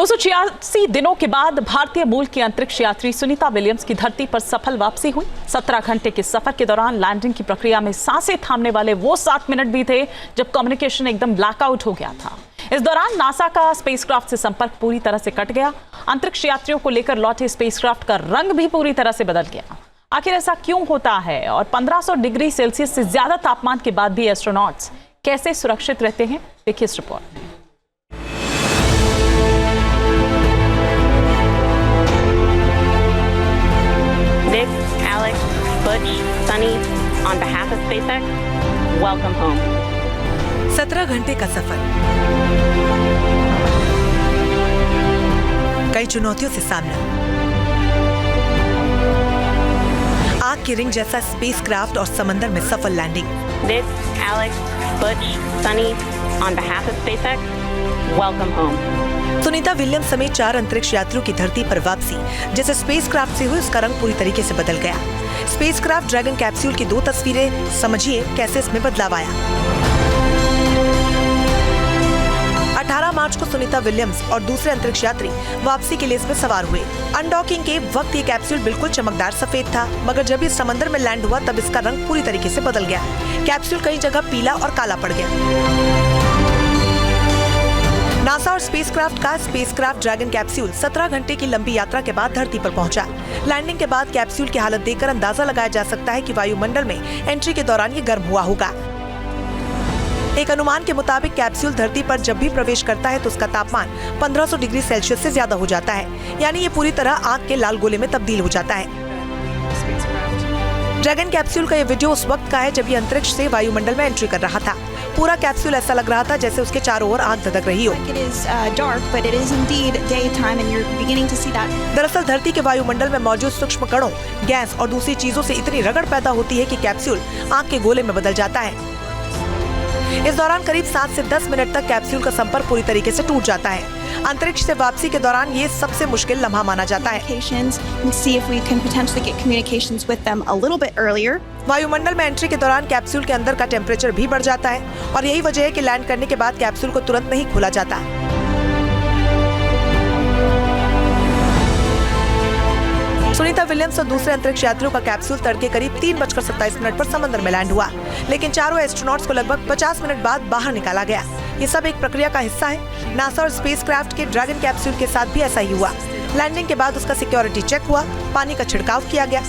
286 दिनों के बाद भारतीय मूल की अंतरिक्ष यात्री सुनीता विलियम्स की धरती पर सफल वापसी हुई। 17 घंटे के सफर के दौरान लैंडिंग की प्रक्रिया में सांसें थामने वाले वो 7 मिनट भी थे जब कम्युनिकेशन एकदम ब्लैकआउट हो गया था। इस दौरान नासा का स्पेसक्राफ्ट से संपर्क पूरी तरह से कट गया। अंतरिक्ष यात्रियों को लेकर लौटे स्पेसक्राफ्ट का रंग भी पूरी तरह से बदल गया। आखिर ऐसा क्यों होता है और 1500 डिग्री सेल्सियस से ज्यादा तापमान के बाद भी एस्ट्रोनॉट्स कैसे सुरक्षित रहते हैं, देखिए इस रिपोर्ट में। Alex, Butch, Sunny, on behalf of SpaceX, welcome home. 17 घंटे का सफर, कई चुनौतियों से सामना, आग की रिंग जैसा स्पेसक्राफ्ट और समंदर में सफल landing. This, Alex, Butch, Sunny, on behalf of SpaceX, welcome home. Sunita Williams समेत 4 अंतरिक्ष यात्रियों की धरती पर वापसी जैसे स्पेसक्राफ्ट से हुई, उसका रंग पूरी तरीके से बदल गया। स्पेसक्राफ्ट ड्रैगन कैप्सूल की 2 तस्वीरें, समझिए कैसे इसमें बदलाव आया। 18 मार्च को सुनीता विलियम्स और दूसरे अंतरिक्ष यात्री वापसी के लिए इसमें सवार हुए। अनडॉकिंग के वक्त ये कैप्सूल बिल्कुल चमकदार सफेद था, मगर जब ये समंदर में लैंड हुआ तब इसका रंग पूरी तरीके से बदल गया। कैप्सूल कई जगह पीला और काला पड़ गया। नासा और स्पेसक्राफ्ट का स्पेसक्राफ्ट ड्रैगन कैप्सूल 17 घंटे की लंबी यात्रा के बाद धरती पर पहुंचा। लैंडिंग के बाद कैप्सूल की हालत देखकर अंदाजा लगाया जा सकता है कि वायुमंडल में एंट्री के दौरान ये गर्म हुआ होगा। एक अनुमान के मुताबिक कैप्सूल धरती पर जब भी प्रवेश करता है तो उसका तापमान 1500 डिग्री सेल्सियस से ज्यादा हो जाता है, यानी ये पूरी तरह आग के लाल गोले में तब्दील हो जाता है। ड्रैगन कैप्सूल का ये वीडियो उस वक्त का है जब ये अंतरिक्ष से वायुमंडल में एंट्री कर रहा था। पूरा कैप्सूल ऐसा लग रहा था जैसे उसके चारों ओर आग धधक रही हो। दरअसल धरती के वायुमंडल में मौजूद सूक्ष्म कणों, गैस और दूसरी चीजों से इतनी रगड़ पैदा होती है कि कैप्सूल आग के गोले में बदल जाता है। इस दौरान करीब 7 से 10 मिनट तक कैप्सूल का संपर्क पूरी तरीके से टूट जाता है। अंतरिक्ष से वापसी के दौरान ये सबसे मुश्किल लम्हा माना जाता है। वायुमंडल में एंट्री के दौरान कैप्सूल के अंदर का टेम्परेचर भी बढ़ जाता है और यही वजह है कि लैंड करने के बाद कैप्सूल को तुरंत नहीं खोला जाता। सुनीता विलियम्स और दूसरे अंतरिक्ष यात्रियों का कैप्सूल तड़के करीब 3:27 पर समंदर में लैंड हुआ, लेकिन चारों एस्ट्रोनॉट्स को लगभग 50 मिनट बाद बाहर निकाला गया। ये सब एक प्रक्रिया का हिस्सा है। नासा और स्पेसक्राफ्ट के ड्रैगन कैप्सूल के साथ भी ऐसा ही हुआ। लैंडिंग के बाद उसका सिक्योरिटी चेक हुआ, पानी का छिड़काव किया गया।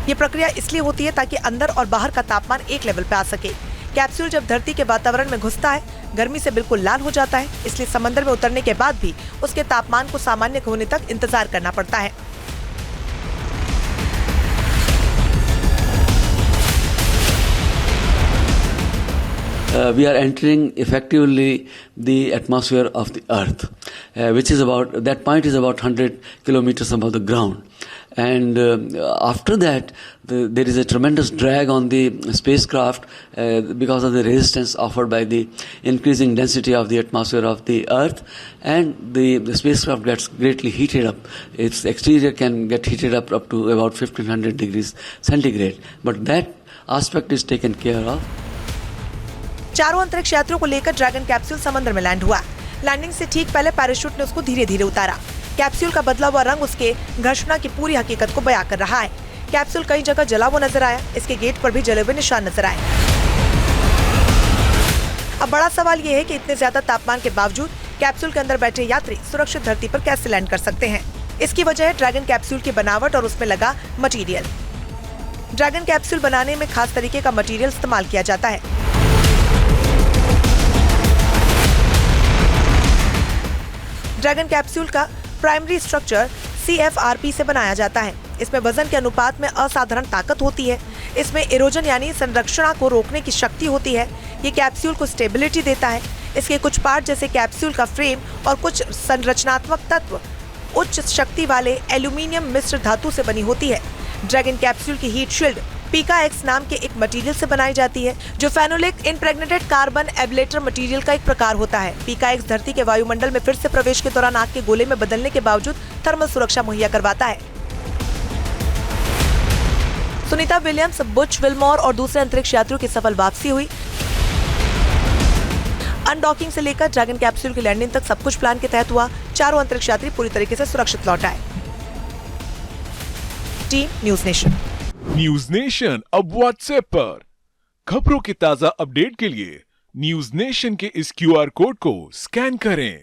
ये प्रक्रिया इसलिए होती है ताकि अंदर और बाहर का तापमान एक लेवल पे आ सके। कैप्सूल जब धरती के वातावरण में घुसता है, गर्मी से बिल्कुल लाल हो जाता है, इसलिए समंदर में उतरने के बाद भी उसके तापमान को सामान्य होने तक इंतजार करना पड़ता है। We are entering effectively the atmosphere of the Earth, which is that point is about 100 kilometers above the ground. And after that, there is a tremendous drag on the spacecraft because of the resistance offered by the increasing density of the atmosphere of the Earth, and the spacecraft gets greatly heated up. Its exterior can get heated up to about 1500 degrees centigrade, but that aspect is taken care of. चारों अंतरिक्ष यात्रियों को लेकर dragon capsule समंदर में land हुआ। Landing से ठीक पहले पैराशूट ने उसको धीरे धीरे उतारा। कैप्सूल का बदला हुआ रंग उसके घर्षणा की पूरी हकीकत को बयां कर रहा है। कैप्सूल कई जगह जला हुआ नजर आया, इसके गेट पर भी जले हुए निशान नजर आए। अब बड़ा सवाल ये है कि इतने ज्यादा तापमान के बावजूद कैप्सूल के अंदर बैठे यात्री सुरक्षित धरती पर कैसे लैंड कर सकते हैं। इसकी वजह है ड्रैगन कैप्सूल की बनावट और उसमें लगा मटीरियल। ड्रैगन कैप्सूल बनाने में खास तरीके का मटीरियल इस्तेमाल किया जाता है। ड्रैगन कैप्सूल का प्राइमरी स्ट्रक्चर CFRP से बनाया जाता है। इसमें वजन के अनुपात में असाधारण ताकत होती है। इसमें इरोजन यानी संरक्षण को रोकने की शक्ति होती है। ये कैप्सूल को स्टेबिलिटी देता है। इसके कुछ पार्ट जैसे कैप्सूल का फ्रेम और कुछ संरचनात्मक तत्व उच्च शक्ति वाले एल्यूमिनियम मिश्र धातु से बनी होती है। ड्रैगन कैप्सूल की हीट शील्ड PICA-X नाम के एक मटेरियल से बनाई जाती है, जो फेनोलिक इम्प्रेग्नेटेड कार्बन एब्लेटर मटेरियल का एक प्रकार होता है। PICA-X धरती के वायुमंडल में फिर से प्रवेश के दौरान आग के गोले में बदलने के बावजूद थर्मल सुरक्षा मुहैया करवाता है। सुनीता विलियम्स, बुच विल्मोर और दूसरे अंतरिक्ष यात्रियों की सफल वापसी हुई। अनडॉकिंग से लेकर ड्रैगन कैप्सूल की लैंडिंग तक सब कुछ प्लान के तहत हुआ। चारों अंतरिक्ष यात्री पूरी तरीके से सुरक्षित लौट आए। Team news nation. News nation अब व्हाट्सएप पर खबरों के ताजा अपडेट के लिए न्यूज नेशन के इस QR कोड को स्कैन करें।